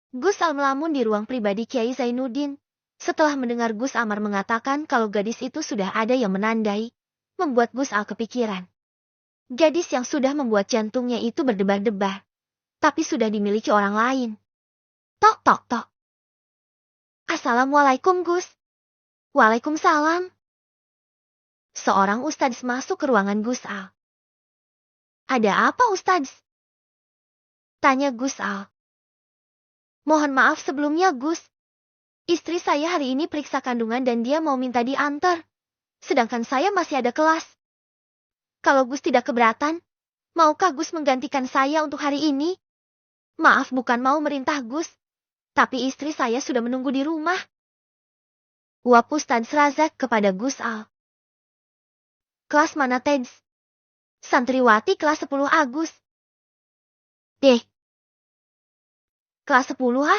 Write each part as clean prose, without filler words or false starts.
Gus Al melamun di ruang pribadi Kiai Zainuddin. Setelah mendengar Gus Amar mengatakan kalau gadis itu sudah ada yang menandai, membuat Gus Al kepikiran. Gadis yang sudah membuat jantungnya itu berdebar-debar, tapi sudah dimiliki orang lain. Tok tok tok. Assalamualaikum Gus. Waalaikumsalam. Seorang ustadz masuk ke ruangan Gus Al. Ada apa ustadz? Tanya Gus Al. Mohon maaf sebelumnya Gus. Istri saya hari ini periksa kandungan dan dia mau minta diantar. Sedangkan saya masih ada kelas. Kalau Gus tidak keberatan, maukah Gus menggantikan saya untuk hari ini? Maaf bukan mau merintah Gus, tapi istri saya sudah menunggu di rumah. Uap Ustadz Razak kepada Gus Al. Kelas mana Teds? Santriwati kelas 10 Agus. Deh. Kelas 10 ha?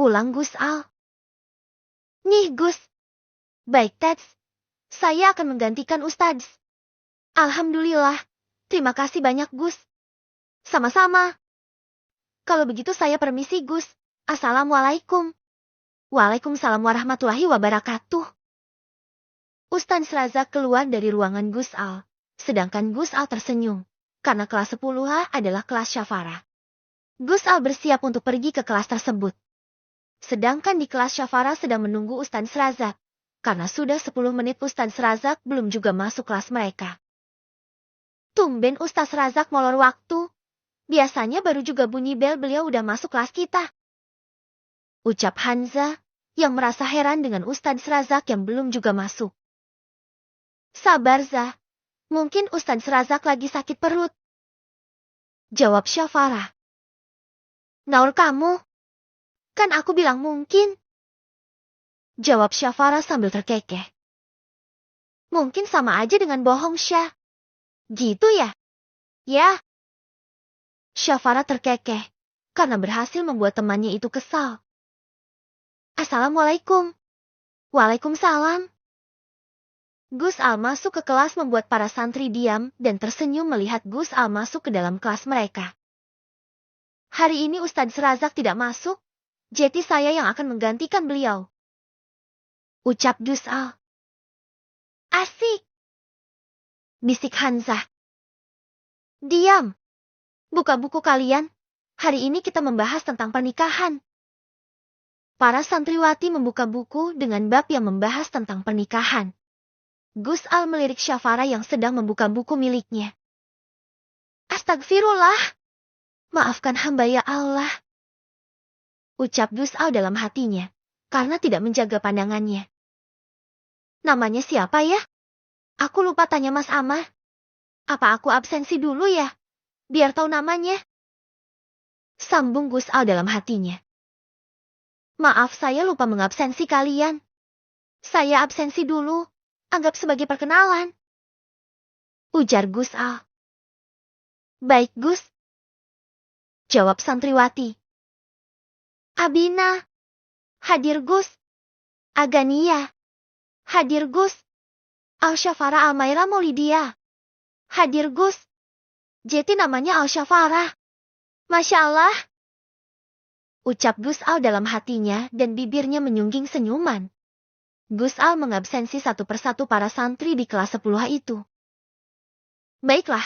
Ulang Gus Al. Nih Gus. Baik Teds. Saya akan menggantikan Ustadz. Alhamdulillah. Terima kasih banyak Gus. Sama-sama. Kalau begitu saya permisi Gus. Assalamualaikum. Waalaikumsalam warahmatullahi wabarakatuh. Ustadz Razak keluar dari ruangan Gus Al. Sedangkan Gus Al tersenyum. Karena kelas 10A adalah kelas Syafara. Gus Al bersiap untuk pergi ke kelas tersebut. Sedangkan di kelas Syafara sedang menunggu Ustadz Razak. Karena sudah 10 menit Ustadz Razak belum juga masuk kelas mereka. Tumben Ustadz Razak molor waktu. Biasanya baru juga bunyi bel beliau udah masuk kelas kita. Ucap Hanza, yang merasa heran dengan Ustadz Razak yang belum juga masuk. Sabar Zah, mungkin Ustadz Razak lagi sakit perut. Jawab Syafara. Naur kamu? Kan aku bilang mungkin. Jawab Syafara sambil terkekeh. Mungkin sama aja dengan bohong Syah. Gitu ya? Ya. Syafara terkekeh, karena berhasil membuat temannya itu kesal. Assalamualaikum. Waalaikumsalam. Gus Al masuk ke kelas membuat para santri diam dan tersenyum melihat Gus Al masuk ke dalam kelas mereka. Hari ini Ustadz Razak tidak masuk, jadi saya yang akan menggantikan beliau. Ucap Gus Al. Asik. Bisik Hanzah. Diam. Buka buku kalian. Hari ini kita membahas tentang pernikahan. Para santriwati membuka buku dengan bab yang membahas tentang pernikahan. Gus Al melirik Syafara yang sedang membuka buku miliknya. Astagfirullah. Maafkan hamba ya Allah. Ucap Gus Al dalam hatinya, karena tidak menjaga pandangannya. Namanya siapa ya? Aku lupa tanya Mas Amah. Apa aku absensi dulu ya? Biar tahu namanya. Sambung Gus Al dalam hatinya. Maaf saya lupa mengabsensi kalian. Saya absensi dulu, anggap sebagai perkenalan. Ujar Gus Al. Baik Gus. Jawab santriwati. Abina. Hadir Gus. Agania. Hadir Gus. Al-Syafara Almaira Maulidia. Hadir Gus. Jeti namanya Al-Syafara. Masya Allah. Ucap Gus Al dalam hatinya dan bibirnya menyungging senyuman. Gus Al mengabsensi satu persatu para santri di kelas 10 itu. Baiklah.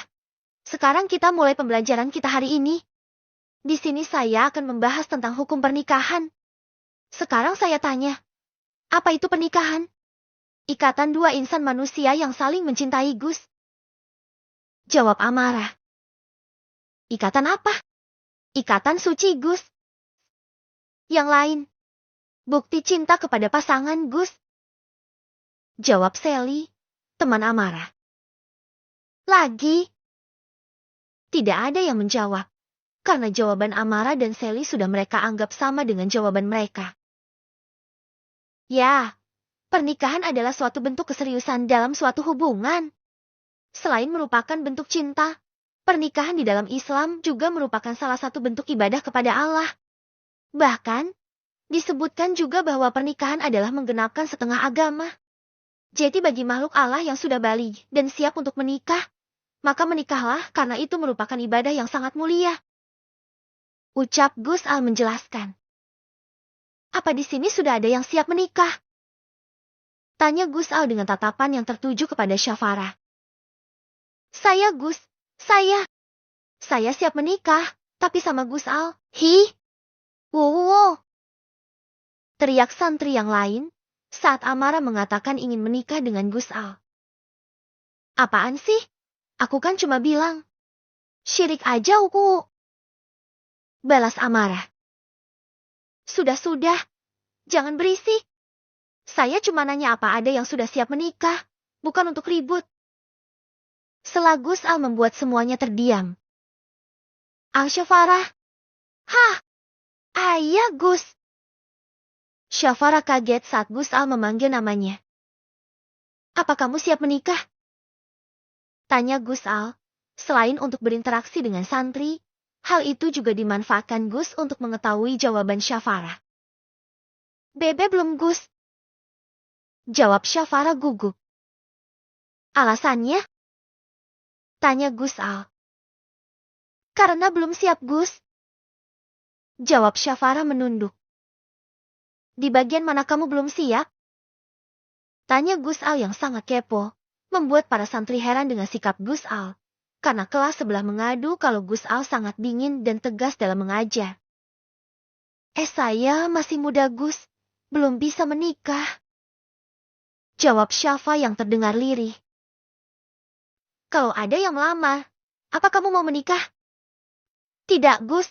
Sekarang kita mulai pembelajaran kita hari ini. Di sini saya akan membahas tentang hukum pernikahan. Sekarang saya tanya, apa itu pernikahan? Ikatan dua insan manusia yang saling mencintai Gus. Jawab Amarah. Ikatan apa? Ikatan suci Gus. Yang lain, bukti cinta kepada pasangan Gus. Jawab Sally, teman Amarah. Lagi. Tidak ada yang menjawab. Karena jawaban Amarah dan Sally sudah mereka anggap sama dengan jawaban mereka. Ya, pernikahan adalah suatu bentuk keseriusan dalam suatu hubungan. Selain merupakan bentuk cinta, pernikahan di dalam Islam juga merupakan salah satu bentuk ibadah kepada Allah. Bahkan, disebutkan juga bahwa pernikahan adalah menggenapkan setengah agama. Jadi bagi makhluk Allah yang sudah baligh dan siap untuk menikah, maka menikahlah karena itu merupakan ibadah yang sangat mulia. Ucap Gus Al menjelaskan. Apa di sini sudah ada yang siap menikah? Tanya Gus Al dengan tatapan yang tertuju kepada Syafara. Saya Gus, saya siap menikah, tapi sama Gus Al. Wow. Teriak santri yang lain saat Amara mengatakan ingin menikah dengan Gus Al. Apaan sih? Aku kan cuma bilang. Syirik aja uku. Balas Amara. Sudah, jangan berisik. Saya cuma nanya apa ada yang sudah siap menikah, bukan untuk ribut. Setelah Gus Al membuat semuanya terdiam. Syafara. Hah? Ayah Gus. Syafara kaget saat Gus Al memanggil namanya. Apa kamu siap menikah? Tanya Gus Al. Selain untuk berinteraksi dengan santri, hal itu juga dimanfaatkan Gus untuk mengetahui jawaban Syafara. Bebe belum Gus. Jawab Syafara gugup. Alasannya? Tanya Gus Al. Karena belum siap Gus. Jawab Syafara menunduk. Di bagian mana kamu belum siap? Tanya Gus Al yang sangat kepo, membuat para santri heran dengan sikap Gus Al. Karena kelas sebelah mengadu kalau Gus Al sangat dingin dan tegas dalam mengajar. Saya masih muda Gus, belum bisa menikah. Jawab Syafa yang terdengar lirih. Kalau ada yang melamar, apa kamu mau menikah? Tidak Gus.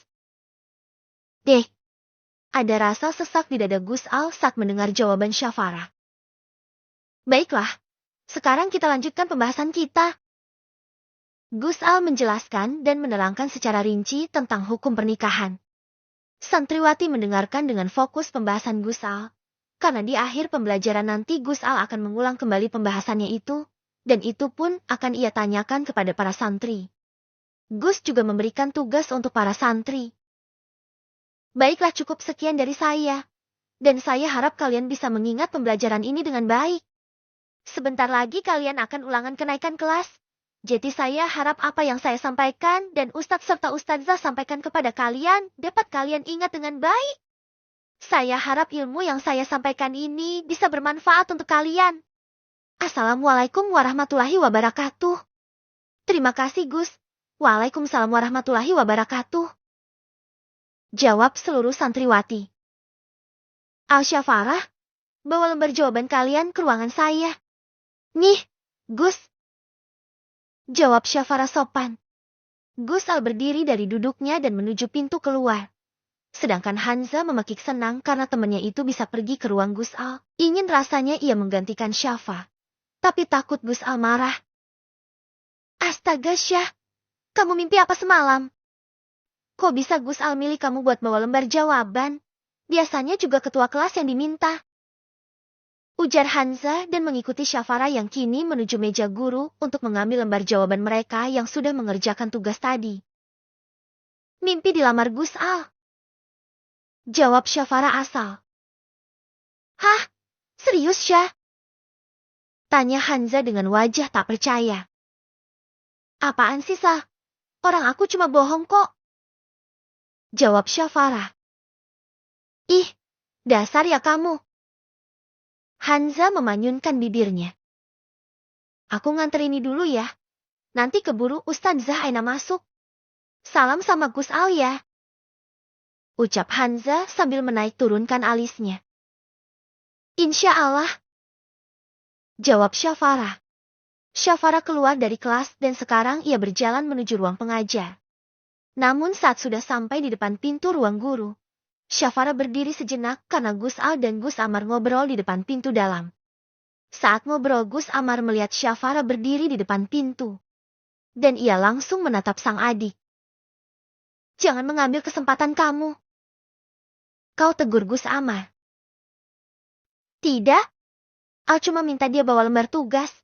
Ada rasa sesak di dada Gus Al saat mendengar jawaban Syafara. Baiklah, sekarang kita lanjutkan pembahasan kita. Gus Al menjelaskan dan menerangkan secara rinci tentang hukum pernikahan. Santriwati mendengarkan dengan fokus pembahasan Gus Al, karena di akhir pembelajaran nanti Gus Al akan mengulang kembali pembahasannya itu, dan itu pun akan ia tanyakan kepada para santri. Gus juga memberikan tugas untuk para santri. Baiklah, cukup sekian dari saya. Dan saya harap kalian bisa mengingat pembelajaran ini dengan baik. Sebentar lagi kalian akan ulangan kenaikan kelas. Jadi saya harap apa yang saya sampaikan dan Ustadz serta Ustadzah sampaikan kepada kalian dapat kalian ingat dengan baik. Saya harap ilmu yang saya sampaikan ini bisa bermanfaat untuk kalian. Assalamualaikum warahmatullahi wabarakatuh. Terima kasih Gus. Waalaikumsalam warahmatullahi wabarakatuh. Jawab seluruh santriwati. Syafara, bawa lembar jawaban kalian ke ruangan saya. Nih, Gus. Jawab Syafara sopan. Gus Al berdiri dari duduknya dan menuju pintu keluar. Sedangkan Hanza memekik senang karena temannya itu bisa pergi ke ruang Gus Al. Ingin rasanya ia menggantikan Syafa. Tapi takut Gus Al marah. Astaga Syah, kamu mimpi apa semalam? Kok bisa Gus Al milih kamu buat bawa lembar jawaban? Biasanya juga ketua kelas yang diminta. Ujar Hanza dan mengikuti Syafara yang kini menuju meja guru untuk mengambil lembar jawaban mereka yang sudah mengerjakan tugas tadi. Mimpi dilamar Gus Al. Jawab Syafara asal. Hah? Serius Syah? Tanya Hanza dengan wajah tak percaya. Apaan sih Sah? Orang aku cuma bohong kok. Jawab Syafara. Ih, dasar ya kamu. Hanza memanyunkan bibirnya. Aku nganter ini dulu ya. Nanti keburu Ustadzah Aina masuk. Salam sama Gus Al ya. Ucap Hanza sambil menaik turunkan alisnya. Insya Allah. Jawab Syafara. Syafara keluar dari kelas dan sekarang ia berjalan menuju ruang pengajar. Namun saat sudah sampai di depan pintu ruang guru, Syafara berdiri sejenak karena Gus Al dan Gus Amar ngobrol di depan pintu dalam. Saat ngobrol Gus Amar melihat Syafara berdiri di depan pintu. Dan ia langsung menatap sang adik. Jangan mengambil kesempatan kamu. Kau tegur Gus Amar. Tidak. Al cuma minta dia bawa lembar tugas.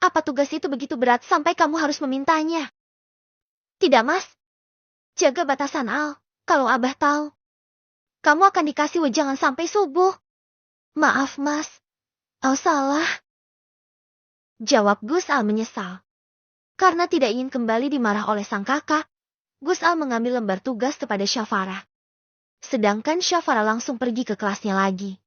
Apa tugas itu begitu berat sampai kamu harus memintanya? Tidak Mas. Jaga batasan Al, kalau Abah tahu. Kamu akan dikasih wejangan sampai subuh. Maaf Mas, Al salah. Jawab Gus Al menyesal. Karena tidak ingin kembali dimarah oleh sang kakak. Gus Al mengambil lembar tugas kepada Syafara. Sedangkan Syafara langsung pergi ke kelasnya lagi.